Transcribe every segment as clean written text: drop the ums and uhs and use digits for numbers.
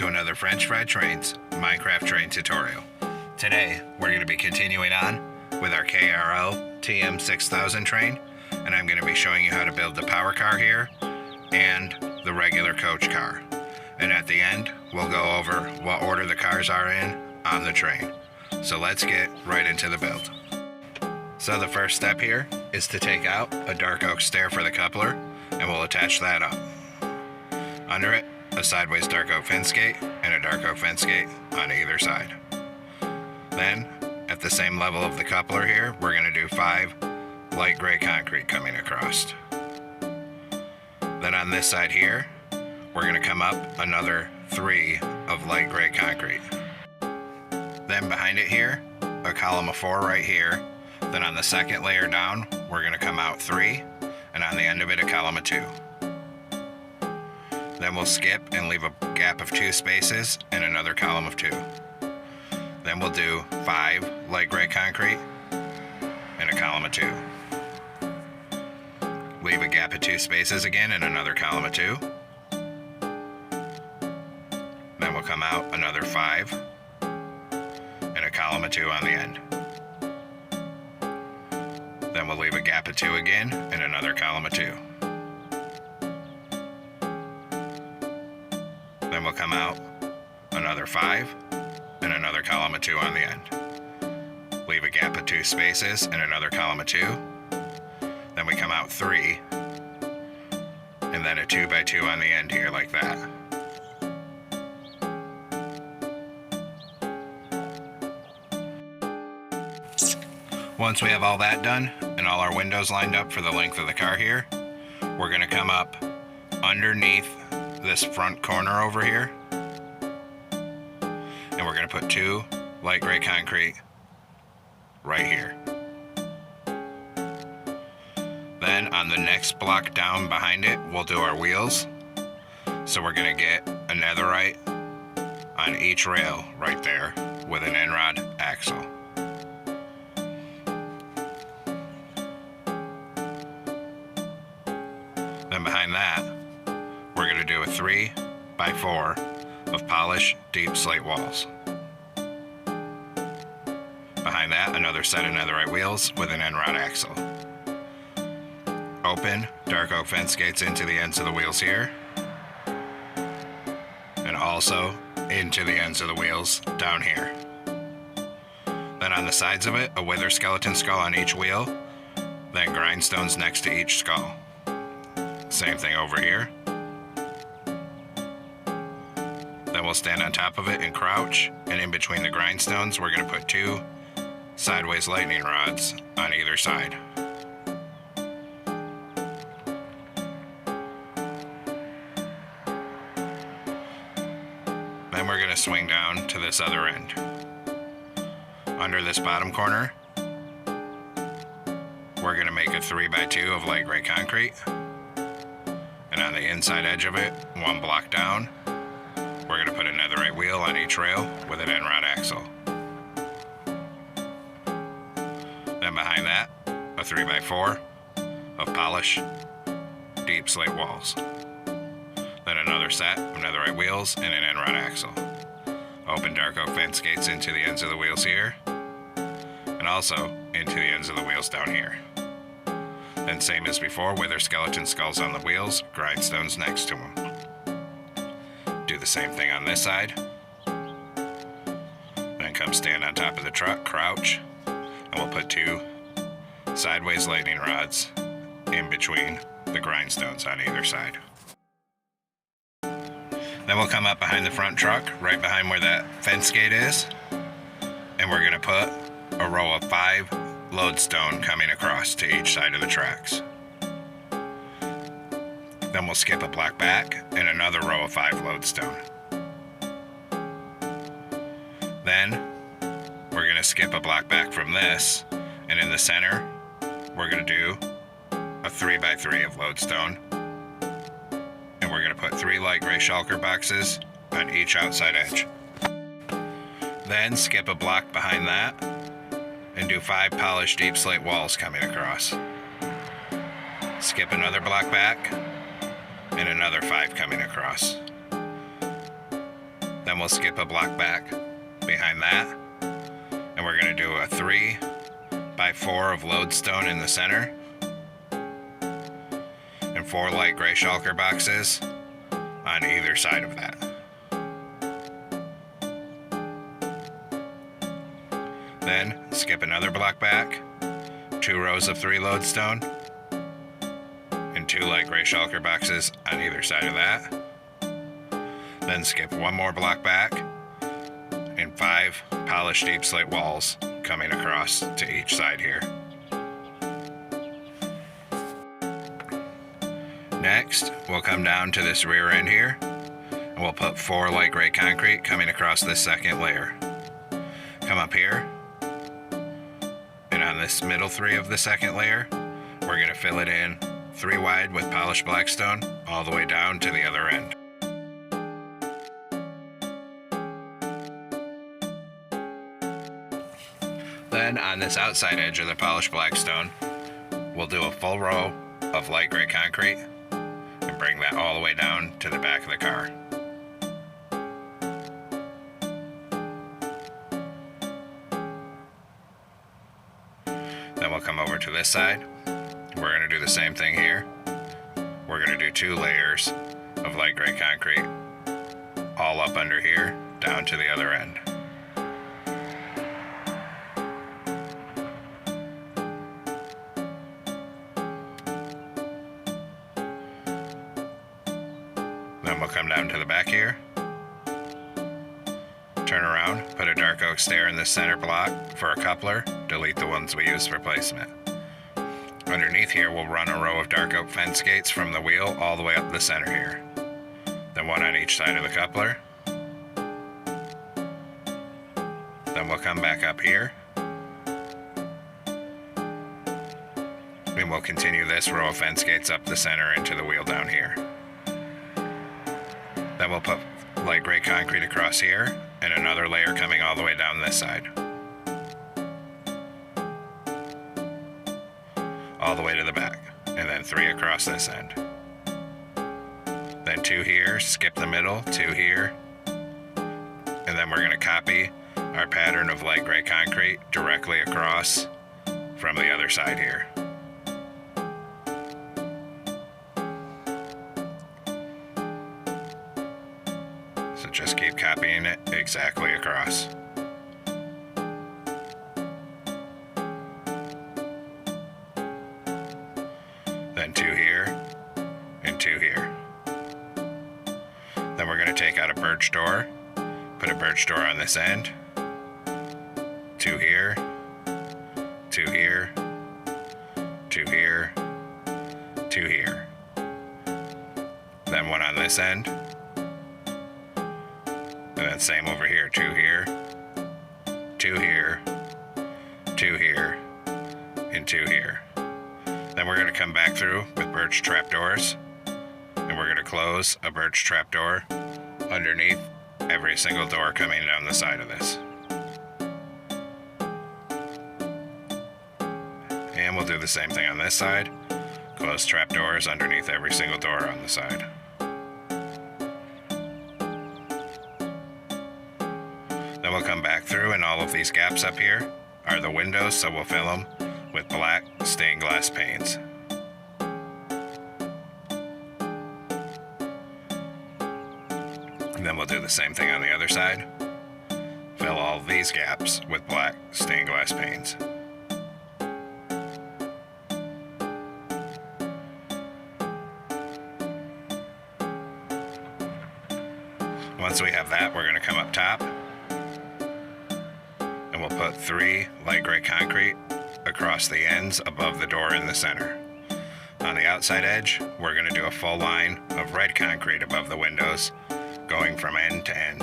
to another French Fry Trains Minecraft train tutorial. Today we're going to be continuing on with our KRL TM 6000 train, and I'm going to be showing you how to build the power car here and the regular coach car. And at the end we'll go over what order the cars are in on the train. So let's get right into the build. So the first step here is to take out a dark oak stair for the coupler, and we'll attach that up. Under it, a sideways dark oak fence gate and a dark oak fence gate on either side. Then, at the same level of the coupler here, we're going to do 5 light gray concrete coming across. Then on this side here, we're going to come up another 3 of light gray concrete. Then behind it here, a column of 4 right here. Then on the second layer down, we're going to come out 3, and on the end of it, a column of 2. Then we'll skip and leave a gap of 2 spaces and another column of 2. Then we'll do 5 light gray concrete and a column of 2. Leave a gap of 2 spaces again and another column of 2. Then we'll come out another 5 and a column of 2 on the end. Then we'll leave a gap of 2 again and another column of 2. Then we'll come out another 5 and another column of 2 on the end. Leave a gap of 2 spaces and another column of 2. Then we come out 3 and then a 2 by 2 on the end here like that. Once we have all that done and all our windows lined up for the length of the car here, we're going to come up underneath this front corner over here, and we're going to put 2 light gray concrete right here. Then on the next block down behind it, we'll do our wheels. So we're going to get a netherite on each rail right there with an end rod axle. Then behind that, we're going to do a 3 by 4 of polished deep slate walls. Behind that, another set of netherite wheels with an end rod axle. Open dark oak fence gates into the ends of the wheels here, and also into the ends of the wheels down here. Then on the sides of it, a wither skeleton skull on each wheel, then grindstones next to each skull. Same thing over here. Then we'll stand on top of it and crouch, and in between the grindstones we're going to put 2 sideways lightning rods on either side. Then we're going to swing down to this other end. Under this bottom corner, we're going to make a 3 by 2 of light gray concrete. And on the inside edge of it, 1 block down, we're going to put a netherite wheel on each rail with an end rod axle. Then behind that, a 3 by 4 of polished deep slate walls. Then another set of netherite wheels and an end rod axle. Open dark oak fence gates into the ends of the wheels here, and also into the ends of the wheels down here. Then same as before, wither skeleton skulls on the wheels, grindstones next to them. Do the same thing on this side. Then come stand on top of the truck, crouch, and we'll put 2 sideways lightning rods in between the grindstones on either side. Then we'll come up behind the front truck, right behind where that fence gate is, and we're going to put a row of 5 lodestone coming across to each side of the tracks. Then we'll skip a block back and another row of 5 lodestone. Then we're going to skip a block back from this, and in the center we're going to do a 3 by 3 of lodestone, and we're going to put 3 light gray shulker boxes on each outside edge. Then skip a block behind that and do 5 polished deep slate walls coming across. Skip another block back and another 5 coming across. Then we'll skip a block back behind that, and we're going to do a 3x4 of lodestone in the center, and 4 light gray shulker boxes on either side of that. Then skip another block back, 2 rows of 3 lodestone, and 2 light gray shulker boxes on either side of that. Then skip 1 more block back, and 5 polished deep slate walls coming across to each side here. Next, we'll come down to this rear end here, and we'll put 4 light gray concrete coming across this second layer. Come up here, and on this middle 3 of the second layer, we're going to fill it in 3 wide with polished blackstone all the way down to the other end. Then on this outside edge of the polished blackstone, we'll do a full row of light gray concrete and bring that all the way down to the back of the car. Then we'll come over to this side. We're going to do the same thing here. We're going to do 2 layers of light gray concrete all up under here down to the other end. Then we'll come down to the back here, turn around, put a dark oak stair in the center block for a coupler, delete the ones we use for placement. Underneath here we'll run a row of dark oak fence gates from the wheel all the way up the center here. Then 1 on each side of the coupler. Then we'll come back up here, and we'll continue this row of fence gates up the center into the wheel down here. Then we'll put light gray concrete across here and another layer coming all the way down this side. All the way to the back, and then 3 across this end. Then 2 here, skip the middle, 2 here, and then we're going to copy our pattern of light gray concrete directly across from the other side here. So just keep copying it exactly across. Then 2 here, and 2 here. Then we're going to take out a birch door, put a birch door on this end, 2 here, 2 here, 2 here, 2 here. Then 1 on this end, and then same over here, 2 here, 2 here, 2 here, and 2 here. Then we're going to come back through with birch trapdoors, and we're going to close a birch trapdoor underneath every single door coming down the side of this. And we'll do the same thing on this side, close trapdoors underneath every single door on the side. Then we'll come back through, and all of these gaps up here are the windows, so we'll fill them with black stained glass panes. And then we'll do the same thing on the other side. Fill all these gaps with black stained glass panes. Once we have that, we're going to come up top, and we'll put 3 light gray concrete across the ends above the door in the center. On the outside edge, we're going to do a full line of red concrete above the windows, going from end to end.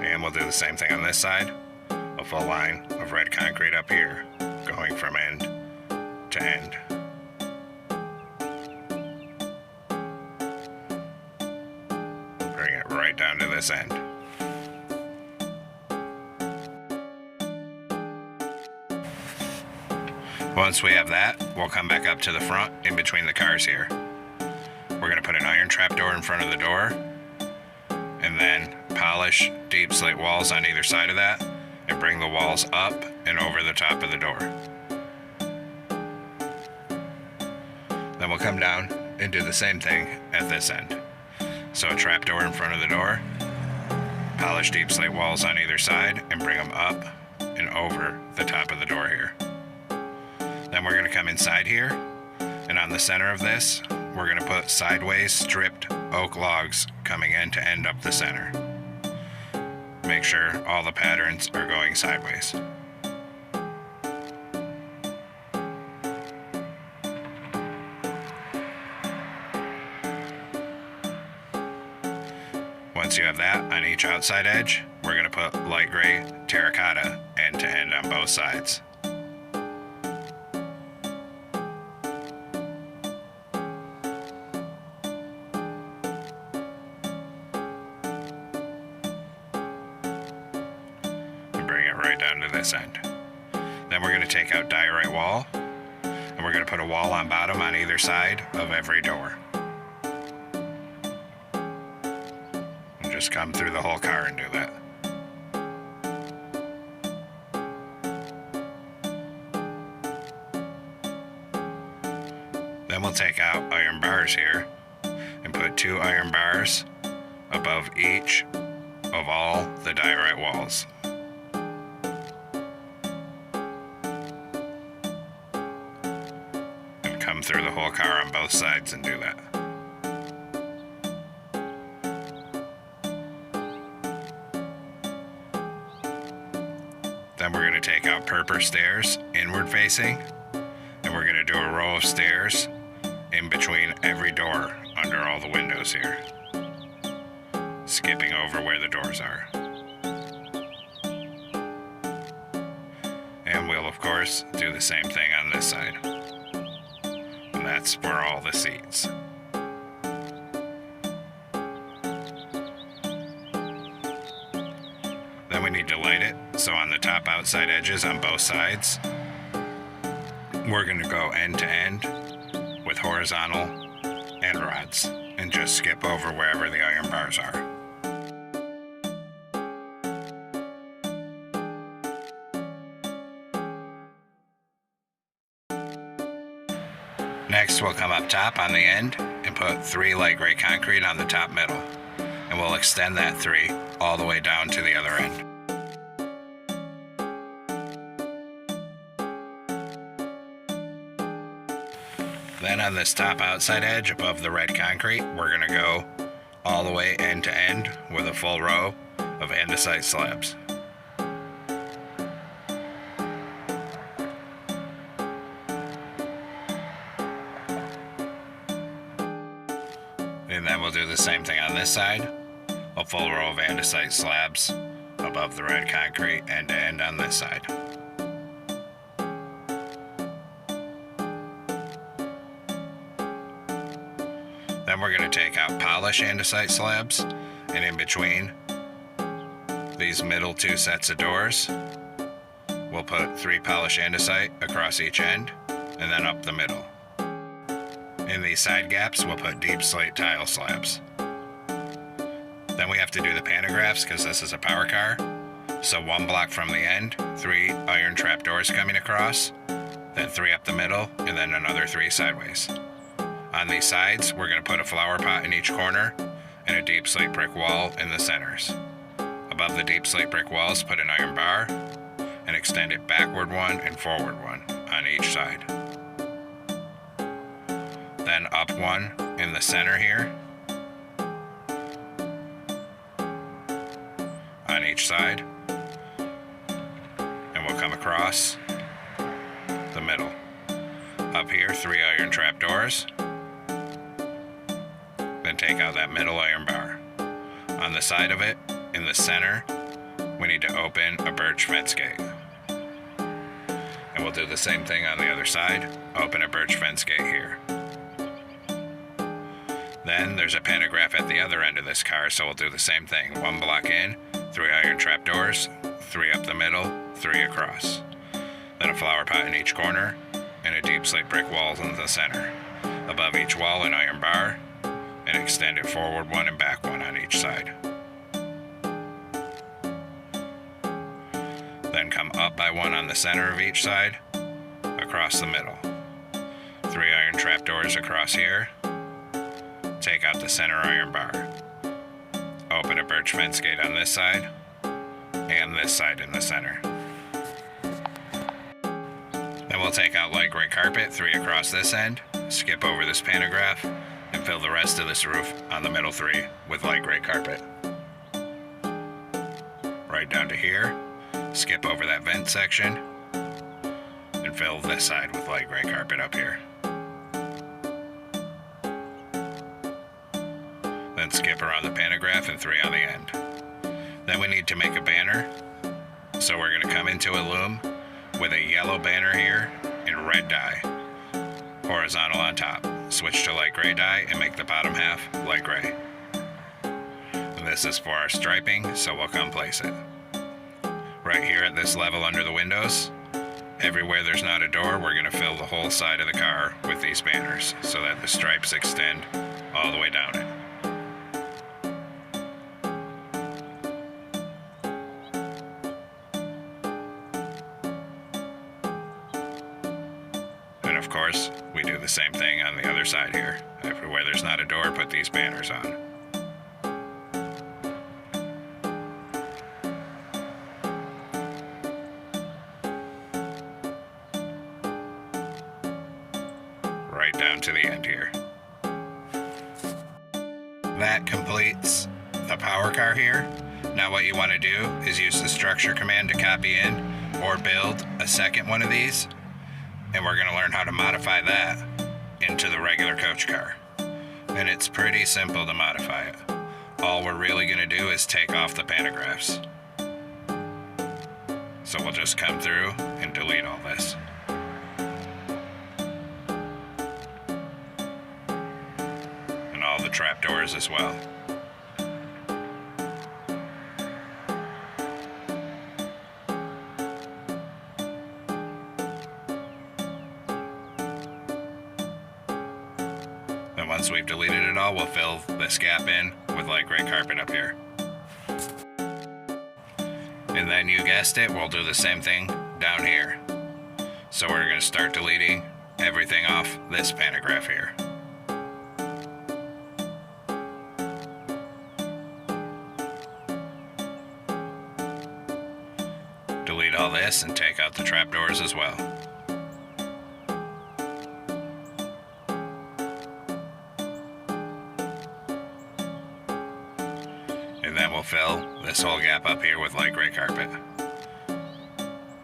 And we'll do the same thing on this side, a full line of red concrete up here, going from end to end. Bring it right down to this end. Once we have that, we'll come back up to the front in between the cars here. We're going to put an iron trap door in front of the door, and then polish deep slate walls on either side of that, and bring the walls up and over the top of the door. Then we'll come down and do the same thing at this end. So a trap door in front of the door, polish deep slate walls on either side, and bring them up and over the top of the door here. Then we're going to come inside here, and on the center of this, we're going to put sideways stripped oak logs coming end to end up the center. Make sure all the patterns are going sideways. Once you have that on each outside edge, we're going to put light gray terracotta end to end on both sides. Bring it right down to this end. Then we're going to take out diorite wall, and we're going to put a wall on bottom on either side of every door. And just come through the whole car and do that. Then we'll take out iron bars here and put 2 iron bars above each of all the diorite walls. Come through the whole car on both sides and do that. Then we're going to take out purpur stairs inward facing, and we're going to do a row of stairs in between every door under all the windows here, skipping over where the doors are. And we'll of course do the same thing on this side. And that's for all the seats. Then we need to light it, so on the top outside edges on both sides, we're going to go end to end with horizontal end rods and just skip over wherever the iron bars are. Next, we'll come up top on the end and put 3 light gray concrete on the top middle, and we'll extend that 3 all the way down to the other end. Then on this top outside edge above the red concrete, we're going to go all the way end to end with a full row of andesite slabs. And then we'll do the same thing on this side, a full row of andesite slabs above the red concrete end to end on this side. Then we're going to take out polish andesite slabs, and in between these middle 2 sets of doors, we'll put 3 polish andesite across each end and then up the middle. In these side gaps, we'll put deep slate tile slabs. Then we have to do the pantographs because this is a power car. So 1 block from the end, 3 iron trap doors coming across, then 3 up the middle, and then another 3 sideways. On these sides, we're going to put a flower pot in each corner and a deep slate brick wall in the centers. Above the deep slate brick walls, put an iron bar and extend it backward 1 and forward 1 on each side. Then up 1 in the center here on each side, and we'll come across the middle. Up here, 3 iron trap doors, then take out that middle iron bar. On the side of it, in the center, we need to open a birch fence gate. And we'll do the same thing on the other side, open a birch fence gate here. Then there's a pantograph at the other end of this car, so we'll do the same thing. 1 block in, 3 iron trap doors, 3 up the middle, 3 across. Then a flower pot in each corner, and a deep slate brick wall in the center. Above each wall, an iron bar, and extend it forward one and back one on each side. Then come up by one on the center of each side, across the middle. 3 iron trapdoors across here. Take out the center iron bar. Open a birch fence gate on this side, and this side in the center. Then we'll take out light gray carpet, 3 across this end, skip over this pantograph, and fill the rest of this roof on the middle 3 with light gray carpet. Right down to here, skip over that vent section, and fill this side with light gray carpet up here. Then skip around the pantograph and 3 on the end. Then we need to make a banner, so we're going to come into a loom with a yellow banner here in red dye, horizontal on top. Switch to light gray dye and make the bottom half light gray. And this is for our striping, so we'll come place it. Right here at this level under the windows, everywhere there's not a door, we're going to fill the whole side of the car with these banners so that the stripes extend all the way down it. And of course, we do the same thing on the other side here. Everywhere there's not a door, put these banners on. Right down to the end here. That completes the power car here. Now what you want to do is use the structure command to copy in or build a second one of these. And we're going to learn how to modify that into the regular coach car. And it's pretty simple to modify it. All we're really going to do is take off the pantographs. So we'll just come through and delete all this. And all the trapdoors as well. And once we've deleted it all, we'll fill this gap in with light gray carpet up here. And then you guessed it, we'll do the same thing down here. So we're going to start deleting everything off this pantograph here. Delete all this and take out the trapdoors as well. And then we'll fill this whole gap up here with light gray carpet.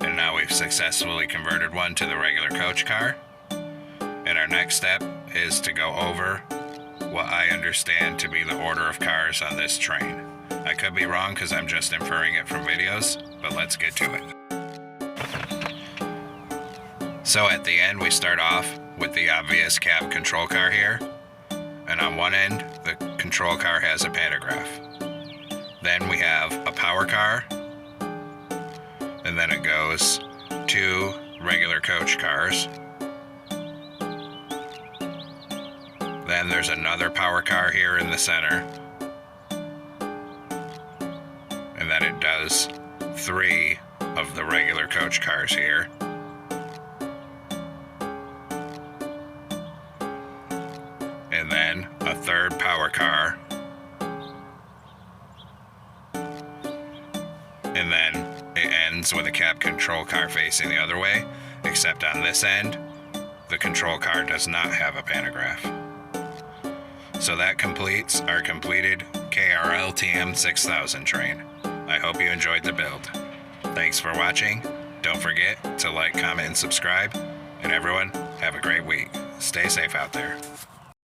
And now we've successfully converted one to the regular coach car. And our next step is to go over what I understand to be the order of cars on this train. I could be wrong because I'm just inferring it from videos, but let's get to it. So at the end we start off with the obvious cab control car here. And on one end, the control car has a pantograph. Then we have a power car, and then it goes 2 regular coach cars. Then there's another power car here in the center. And then it does 3 of the regular coach cars here. And then a 3rd power car. And then it ends with a cab control car facing the other way, except on this end, the control car does not have a pantograph. So that completes our completed KRL TM 6000 train. I hope you enjoyed the build. Thanks for watching. Don't forget to like, comment, and subscribe. And everyone, have a great week. Stay safe out there.